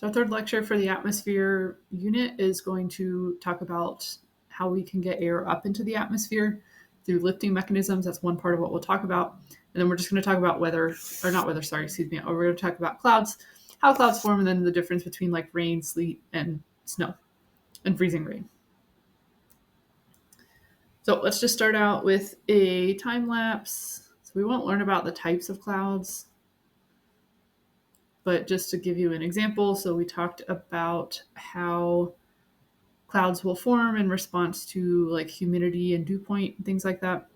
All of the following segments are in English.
So our third lecture for the atmosphere unit is going to talk about how we can get air up into the atmosphere through lifting mechanisms. That's one part of what we'll talk about. And then we're just going to talk about weather, or not weather, sorry, excuse me. We're going to talk about clouds, how clouds form, and then the difference between like rain, sleet, and snow, and freezing rain. So let's just start out with a time lapse. So we won't learn about the types of clouds, but just to give you an example, so we talked about how clouds will form in response to like humidity and dew point, things like that.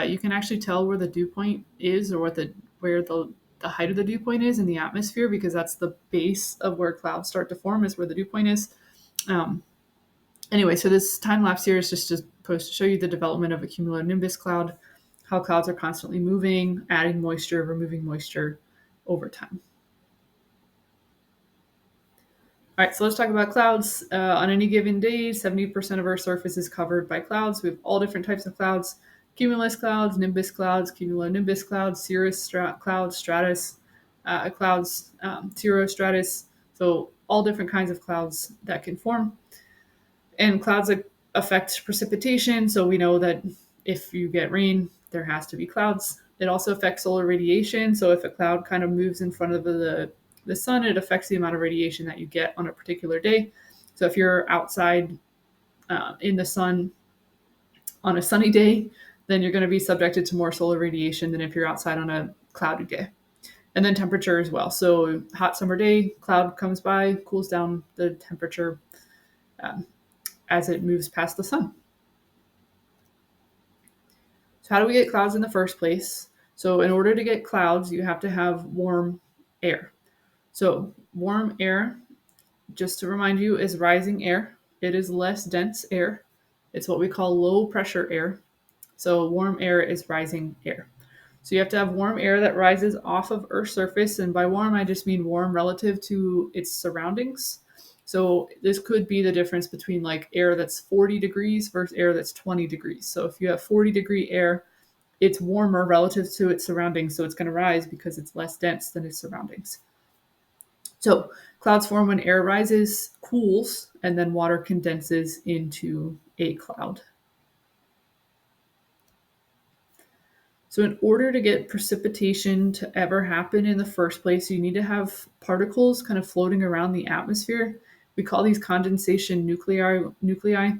You can actually tell where the dew point is, or where the height of the dew point is in the atmosphere, because that's the base of where clouds start to form, is where the dew point is. Anyway, so this time lapse here is just supposed to show you the development of a cumulonimbus cloud, how clouds are constantly moving, adding moisture, removing moisture over time. All right, so let's talk about clouds. On any given day, 70% of our surface is covered by clouds. We have all different types of clouds: cumulus clouds, nimbus clouds, cumulonimbus clouds, cirrus clouds, stratus clouds, cirrostratus. So all different kinds of clouds that can form. And clouds affect precipitation. So we know that if you get rain, there has to be clouds. It also affects solar radiation. So if a cloud kind of moves in front of the sun, it affects the amount of radiation that you get on a particular day. So if you're outside in the sun on a sunny day, then you're going to be subjected to more solar radiation than if you're outside on a cloudy day. And then temperature as well. So hot summer day, cloud comes by, cools down the temperature as it moves past the sun. So how do we get clouds in the first place? So in order to get clouds, you have to have warm air. So warm air, just to remind you, is rising air. It is less dense air. It's what we call low pressure air. So warm air is rising air. So you have to have warm air that rises off of Earth's surface. And by warm, I just mean warm relative to its surroundings. So this could be the difference between like air that's 40 degrees versus air that's 20 degrees. So if you have 40-degree air, it's warmer relative to its surroundings. So it's going to rise because it's less dense than its surroundings. So clouds form when air rises, cools, and then water condenses into a cloud. So in order to get precipitation to ever happen in the first place, you need to have particles kind of floating around the atmosphere. We call these condensation nuclei.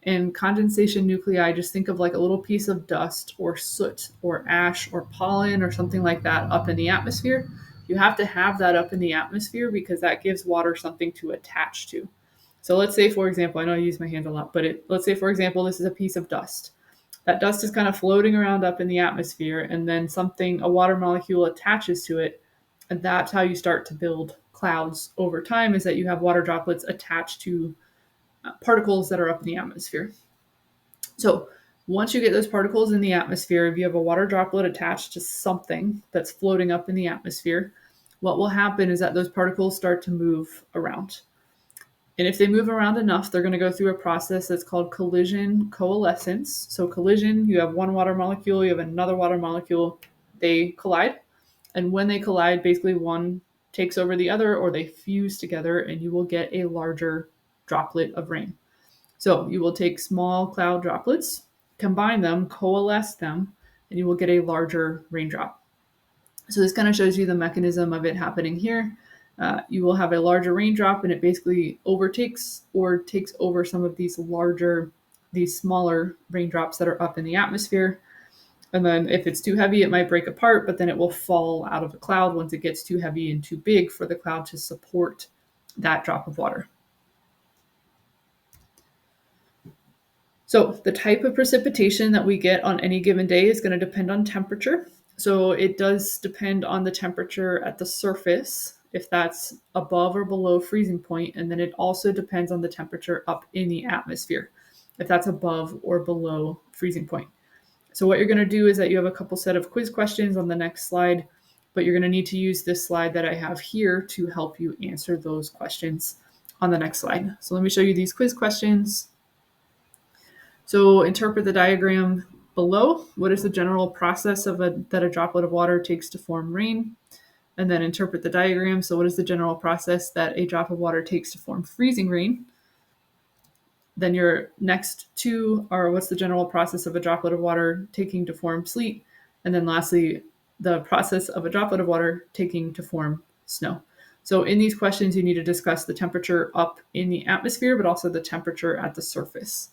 And condensation nuclei, just think of like a little piece of dust or soot or ash or pollen or something like that up in the atmosphere. You have to have that up in the atmosphere because that gives water something to attach to. So let's say, for example, I know I use my hand a lot, but let's say, for example, this is a piece of dust. That dust is kind of floating around up in the atmosphere, and then a water molecule attaches to it, and that's how you start to build clouds over time, is that you have water droplets attached to particles that are up in the atmosphere. So once you get those particles in the atmosphere, if you have a water droplet attached to something that's floating up in the atmosphere, what will happen is that those particles start to move around. And if they move around enough, they're going to go through a process that's called collision coalescence. So collision, you have one water molecule, you have another water molecule, they collide. And when they collide, basically one takes over the other, or they fuse together, and you will get a larger droplet of rain. So you will take small cloud droplets, combine them, coalesce them, and you will get a larger raindrop. So this kind of shows you the mechanism of it happening here. You will have a larger raindrop, and it basically overtakes or takes over some of these smaller raindrops that are up in the atmosphere. And then if it's too heavy, it might break apart, but then it will fall out of the cloud once it gets too heavy and too big for the cloud to support that drop of water. So the type of precipitation that we get on any given day is going to depend on temperature. So it does depend on the temperature at the surface, if that's above or below freezing point, and then it also depends on the temperature up in the atmosphere, if that's above or below freezing point. So what you're going to do is that you have a couple set of quiz questions on the next slide, but you're going to need to use this slide that I have here to help you answer those questions on the next slide. So let me show you these quiz questions. So interpret the diagram below. What is the general process that a droplet of water takes to form rain? and then interpret the diagram. So what is the general process that a drop of water takes to form freezing rain? Then your next two are what's the general process of a droplet of water taking to form sleet? And then lastly, the process of a droplet of water taking to form snow. So in these questions, you need to discuss the temperature up in the atmosphere, but also the temperature at the surface.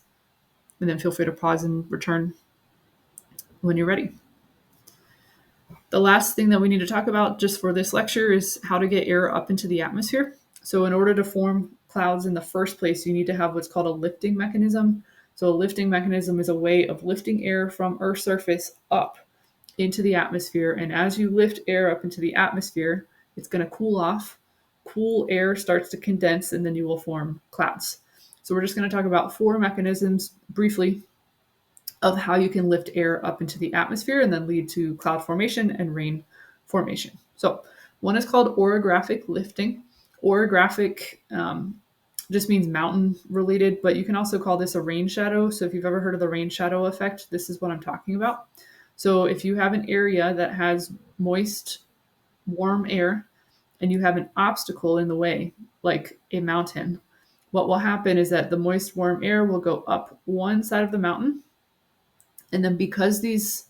And then feel free to pause and return when you're ready. The last thing that we need to talk about just for this lecture is how to get air up into the atmosphere. So in order to form clouds in the first place, you need to have what's called a lifting mechanism. So a lifting mechanism is a way of lifting air from Earth's surface up into the atmosphere. And as you lift air up into the atmosphere, it's going to cool off. Cool air starts to condense, and then you will form clouds. So we're just going to talk about 4 mechanisms briefly of how you can lift air up into the atmosphere and then lead to cloud formation and rain formation. So one is called orographic lifting. Orographic just means mountain related, but you can also call this a rain shadow. So if you've ever heard of the rain shadow effect, this is what I'm talking about. So if you have an area that has moist, warm air and you have an obstacle in the way, like a mountain, what will happen is that the moist, warm air will go up one side of the mountain. And then because this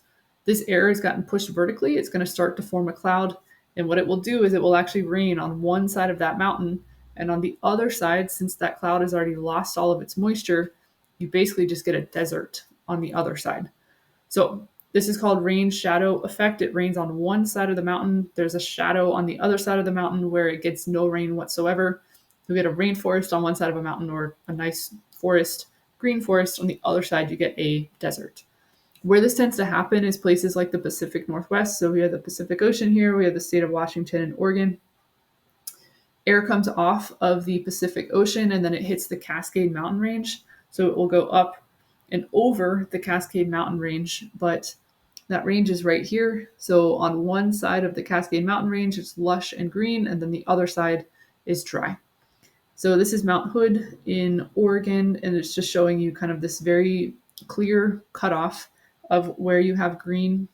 air has gotten pushed vertically, it's going to start to form a cloud. And what it will do is it will actually rain on one side of that mountain. And on the other side, since that cloud has already lost all of its moisture, you basically just get a desert on the other side. So this is called rain shadow effect. It rains on one side of the mountain. There's a shadow on the other side of the mountain where it gets no rain whatsoever. You get a rainforest on one side of a mountain, or a nice forest, green forest. On the other side, you get a desert. Where this tends to happen is places like the Pacific Northwest. So we have the Pacific Ocean here. We have the state of Washington and Oregon. Air comes off of the Pacific Ocean and then it hits the Cascade Mountain Range. So it will go up and over the Cascade Mountain Range, but that range is right here. So on one side of the Cascade Mountain Range, it's lush and green, and then the other side is dry. So this is Mount Hood in Oregon, and it's just showing you kind of this very clear cutoff of where you have green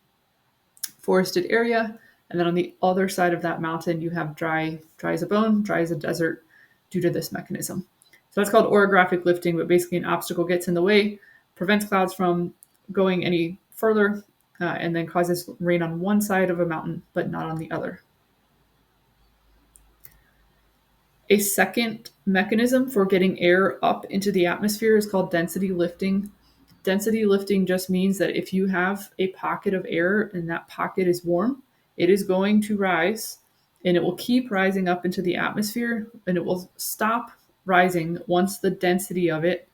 forested area. And then on the other side of that mountain, you have dry as a bone, dry as a desert due to this mechanism. So that's called orographic lifting, but basically an obstacle gets in the way, prevents clouds from going any further, and then causes rain on one side of a mountain, but not on the other. A second mechanism for getting air up into the atmosphere is called density lifting. Density lifting just means that if you have a pocket of air and that pocket is warm, it is going to rise and it will keep rising up into the atmosphere, and it will stop rising once the density of it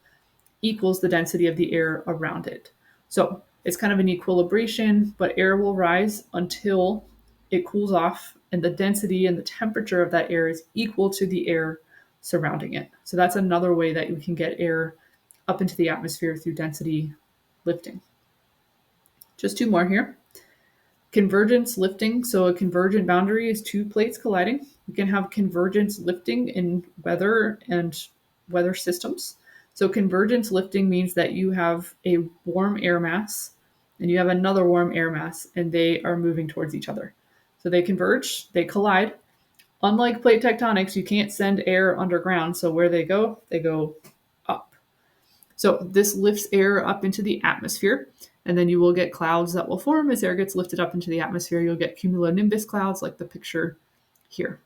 equals the density of the air around it. So it's kind of an equilibration, but air will rise until it cools off and the density and the temperature of that air is equal to the air surrounding it. So that's another way that you can get air up into the atmosphere through density lifting. Just 2 more here. Convergence lifting. So a convergent boundary is 2 plates colliding. You can have convergence lifting in weather and weather systems. So convergence lifting means that you have a warm air mass and you have another warm air mass, and they are moving towards each other. So they converge, they collide. Unlike plate tectonics, you can't send air underground. So where they go up. So this lifts air up into the atmosphere, and then you will get clouds that will form as air gets lifted up into the atmosphere. You'll get cumulonimbus clouds like the picture here.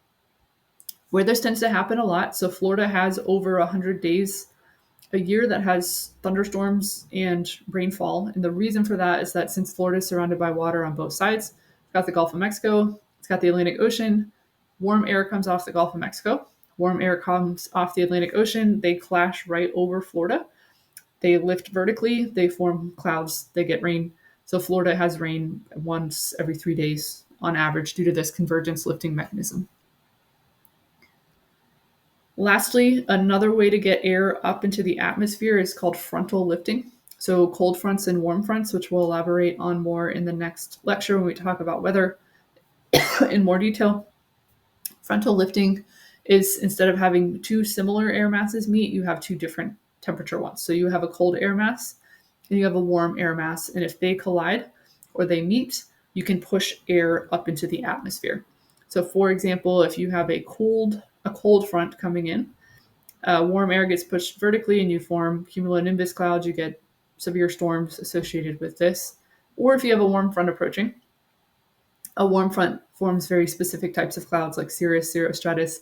Where this tends to happen a lot, so Florida has over 100 days a year that has thunderstorms and rainfall. And the reason for that is that since Florida is surrounded by water on both sides, it's got the Gulf of Mexico, it's got the Atlantic Ocean, warm air comes off the Gulf of Mexico, warm air comes off the Atlantic Ocean, they clash right over Florida. They lift vertically, they form clouds, they get rain. So Florida has rain once every 3 days on average due to this convergence lifting mechanism. Lastly, another way to get air up into the atmosphere is called frontal lifting. So cold fronts and warm fronts, which we'll elaborate on more in the next lecture when we talk about weather in more detail. Frontal lifting is, instead of having 2 similar air masses meet, you have 2 different temperature ones. So you have a cold air mass and you have a warm air mass. And if they collide or they meet, you can push air up into the atmosphere. So for example, if you have a cold front coming in, warm air gets pushed vertically and you form cumulonimbus clouds. You get severe storms associated with this. Or if you have a warm front approaching, a warm front forms very specific types of clouds like cirrus, cirrostratus,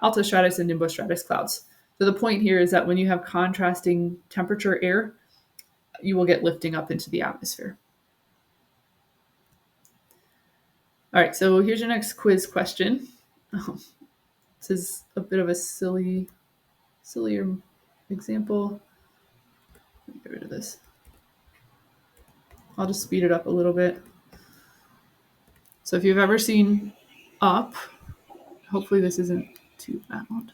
altostratus, and nimbostratus clouds. So the point here is that when you have contrasting temperature air, you will get lifting up into the atmosphere. All right, so here's your next quiz question. This is a bit of a sillier example. Let me get rid of this. I'll just speed it up a little bit. So if you've ever seen Up, hopefully this isn't too loud.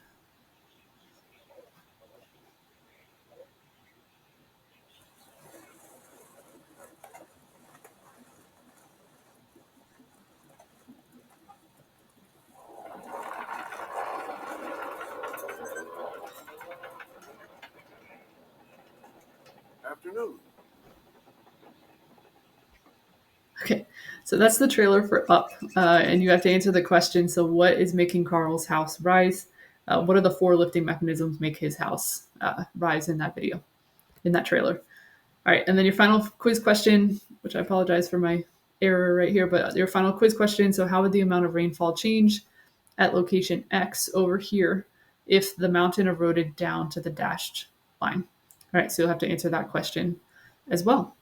Afternoon. Okay, so that's the trailer for Up, and you have to answer the question. So, what is making Carl's house rise? What are the 4 lifting mechanisms make his house rise in that video, in that trailer? All right, and then your final quiz question, which I apologize for my error right here, but your final quiz question. So, how would the amount of rainfall change at location X over here if the mountain eroded down to the dashed line? All right, so you'll have to answer that question as well.